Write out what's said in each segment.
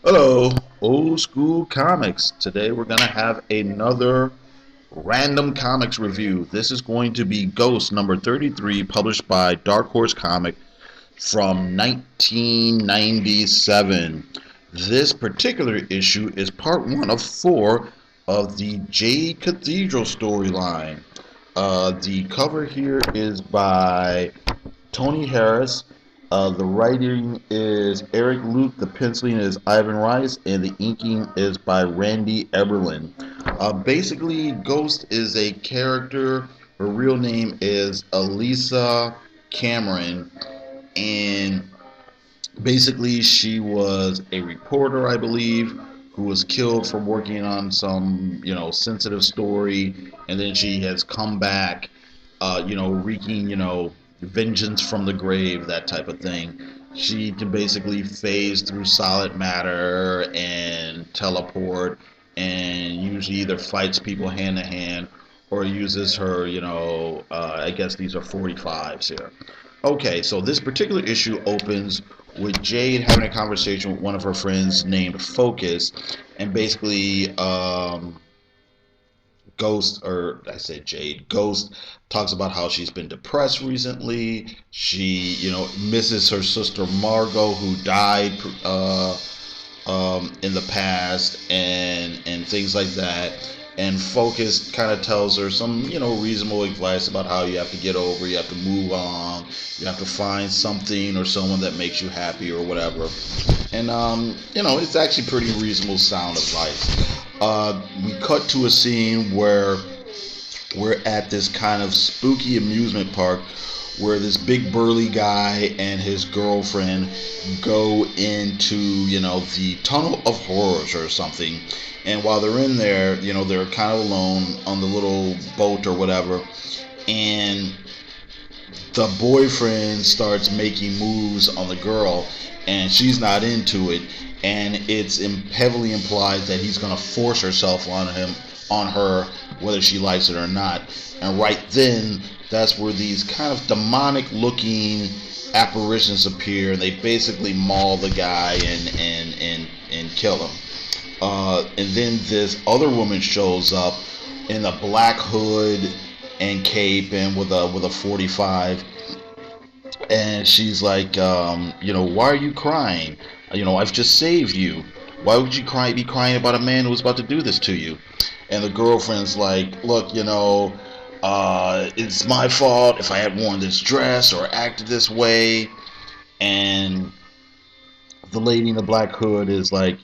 Hello, old school comics. Today we're going to have another random comics review. This is going to be Ghost number 33, published by Dark Horse Comic from 1997. This particular issue is part one of four of the Jade Cathedral storyline. The cover here is by Tony Harris. The writing is Eric Luke, the penciling is Ivan Rice, and the inking is by Randy Eberlin. Basically, Ghost is a character. Her real name is Elisa Cameron, and basically she was a reporter, I believe, who was killed for working on some, sensitive story, and then she has come back, wreaking, vengeance from the grave, that type of thing. She can basically phase through solid matter and teleport, and usually either fights people hand to hand or uses her, I guess these are 45s here. Okay, so this particular issue opens with Jade having a conversation with one of her friends named Focus, and basically, Ghost talks about how she's been depressed recently. She, misses her sister Margot, who died in the past, and things like that. And Focus kind of tells her some, reasonable advice about how you have to get over, you have to move on, you have to find something or someone that makes you happy or whatever. And, it's actually pretty reasonable sound advice. We cut to a scene where we're at this kind of spooky amusement park where this big burly guy and his girlfriend go into, the Tunnel of Horrors or something. And while they're in there, they're kind of alone on the little boat or whatever. And the boyfriend starts making moves on the girl, and she's not into it. And it's heavily implied that he's going to force herself on her, whether she likes it or not. And right then, that's where these kind of demonic looking apparitions appear, and they basically maul the guy and kill him. And then this other woman shows up in a black hood and cape and with a 45, and she's like, why are you crying? I've just saved you. Why would you be crying about a man who was about to do this to you? And the girlfriend's like, look, it's my fault if I had worn this dress or acted this way. And the lady in the black hood is like,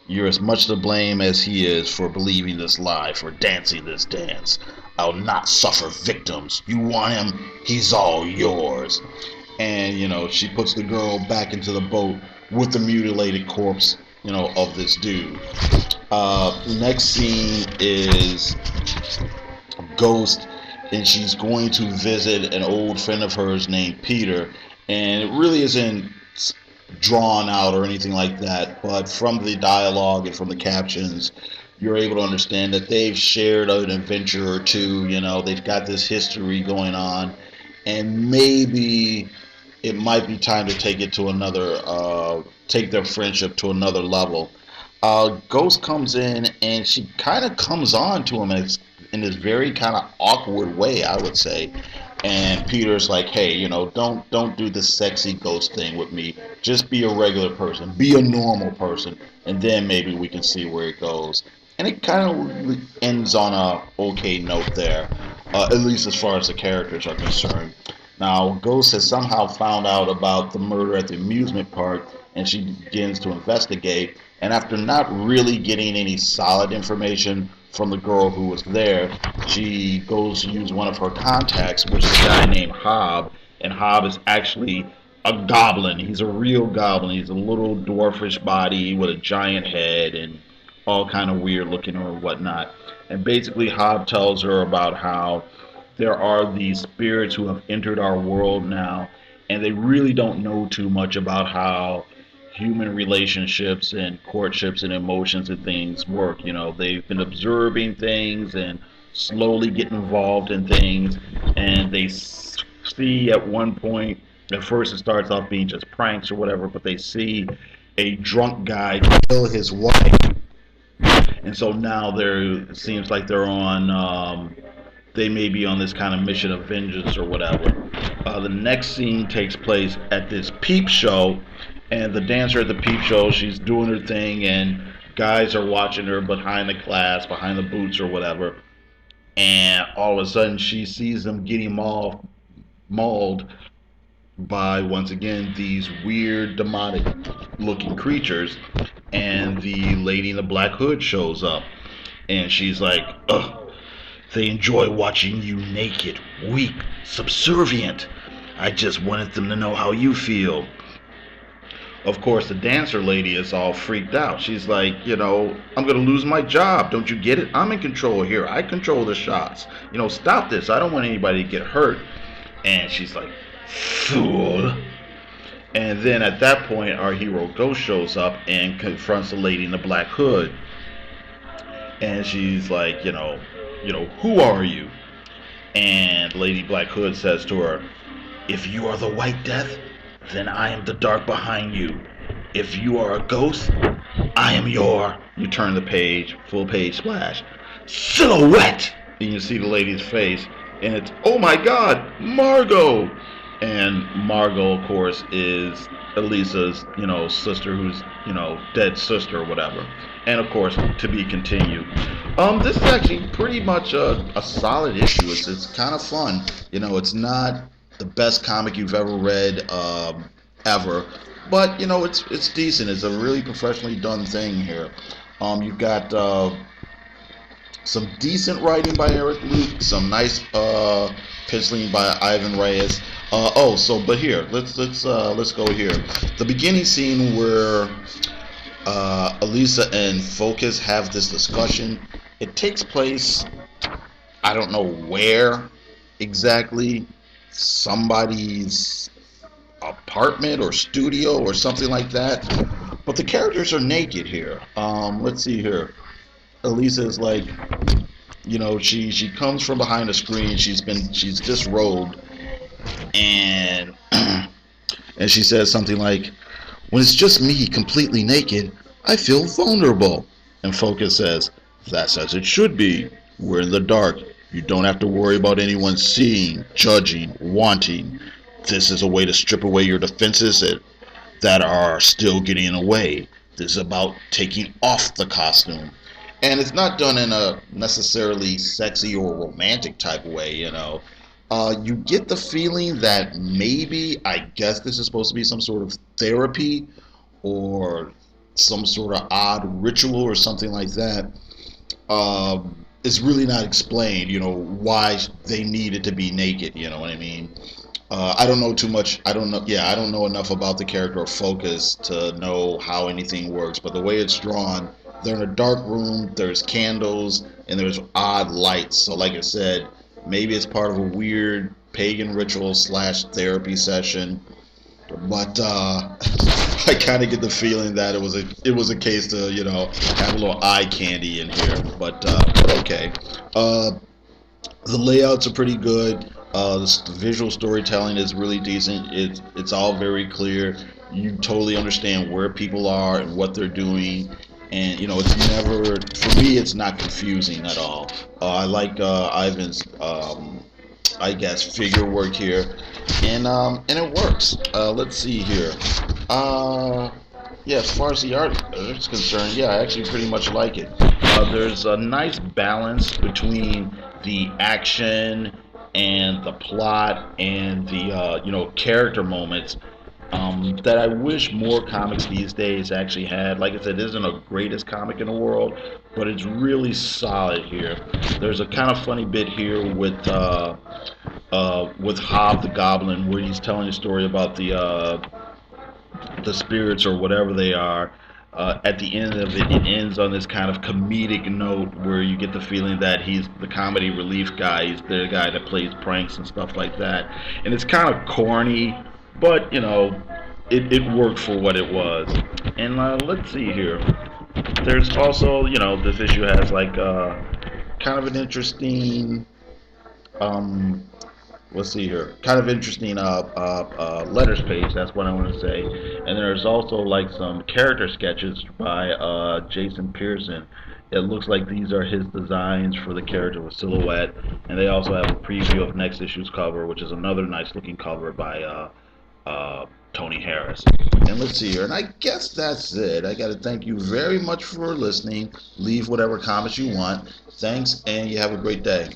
you're as much to blame as he is for believing this lie, for dancing this dance. I'll not suffer victims. You want him, he's all yours. And, she puts the girl back into the boat with the mutilated corpse, of this dude. Next scene is Ghost, and she's going to visit an old friend of hers named Peter, and it really isn't drawn out or anything like that, but from the dialogue and from the captions, you're able to understand that they've shared an adventure or two. They've got this history going on, and maybe it might be time to take it to take their friendship to another level. Ghost comes in, and she kind of comes on to him in this very kind of awkward way, I would say. And Peter's like, hey, don't do the sexy ghost thing with me. Just be a regular person. Be a normal person. And then maybe we can see where it goes. And it kind of ends on a okay note there, at least as far as the characters are concerned. Now, Ghost has somehow found out about the murder at the amusement park, and she begins to investigate. And after not really getting any solid information from the girl who was there, she goes to use one of her contacts, which is a guy named Hob. And Hob is actually a goblin. He's a real goblin. He's a little dwarfish body with a giant head and all kind of weird looking or whatnot. And basically Hob tells her about how there are these spirits who have entered our world now, and they really don't know too much about how human relationships and courtships and emotions and things work. They've been observing things and slowly getting involved in things, and they see at one point, at first it starts off being just pranks or whatever, but they see a drunk guy kill his wife, and so now there seems like they're on. They may be on this kind of mission of vengeance or whatever. The next scene takes place at this peep show, and the dancer at the peep show, she's doing her thing, and guys are watching her behind the glass, behind the boots or whatever. And all of a sudden, she sees them getting mauled by, once again, these weird demonic looking creatures, and the lady in the black hood shows up, and she's like, ugh, they enjoy watching you naked, weak, subservient. I just wanted them to know how you feel. Of course, the dancer lady is all freaked out. She's like, I'm going to lose my job. Don't you get it? I'm in control here. I control the shots. Stop this. I don't want anybody to get hurt. And she's like, fool. And then at that point, our hero Ghost shows up and confronts the lady in the black hood. And she's like, who are you? And Lady Black Hood says to her, if you are the White Death, then I am the dark behind you. If you are a ghost, I am your... You turn the page, full page splash. Silhouette! And you see the lady's face, and it's, oh my god, Margot! And Margot, of course, is Elisa's, sister who's, dead sister or whatever. And, of course, to be continued. This is actually pretty much a solid issue. It's kind of fun. It's not the best comic you've ever read, ever. But, it's decent. It's a really professionally done thing here. You've got some decent writing by Eric Luke, some nice penciling by Ivan Reyes. But here, let's go here. The beginning scene where Elisa and Focus have this discussion. It takes place, I don't know where exactly, somebody's apartment or studio or something like that. But the characters are naked here. Let's see here. Elisa is like, she comes from behind a screen. She's disrobed, and and she says something like, when it's just me completely naked, I feel vulnerable. And Focus says, that's as it should be. We're in the dark. You don't have to worry about anyone seeing, judging, wanting. This is a way to strip away your defenses that are still getting in the way. This is about taking off the costume. And it's not done in a necessarily sexy or romantic type of way, You get the feeling that maybe, I guess this is supposed to be some sort of therapy or some sort of odd ritual or something like that. It's really not explained, why they needed to be naked, you know what I mean? I don't know too much. I don't know enough about the character of Focus to know how anything works, but the way it's drawn, they're in a dark room, there's candles, and there's odd lights. So like I said, maybe it's part of a weird pagan ritual / therapy session. But I kind of get the feeling that it was a case to have a little eye candy in here. But okay, the layouts are pretty good. The visual storytelling is really decent. It's all very clear. You totally understand where people are and what they're doing. And it's never, for me, it's not confusing at all. I like Ivan's, I guess, figure work here, and it works. Let's see here. As far as the art is concerned, I actually pretty much like it. There's a nice balance between the action and the plot and the character moments. That I wish more comics these days actually had. Like I said, it isn't the greatest comic in the world, but it's really solid here. There's a kind of funny bit here with Hob the Goblin, where he's telling a story about the spirits or whatever they are. At the end of it, it ends on this kind of comedic note where you get the feeling that he's the comedy relief guy. He's the guy that plays pranks and stuff like that. And it's kind of corny, but it worked for what it was. And let's see here. There's also, this issue has like kind of an interesting let's see here, kind of interesting letters page. That's what I want to say. And then there's also like some character sketches by Jason Pearson. It looks like these are his designs for the character with Silhouette, and they also have a preview of next issue's cover, which is another nice looking cover by Tony Harris. And let's see here, and I guess that's it. I got to thank you very much for listening. Leave whatever comments you want. Thanks, and you have a great day.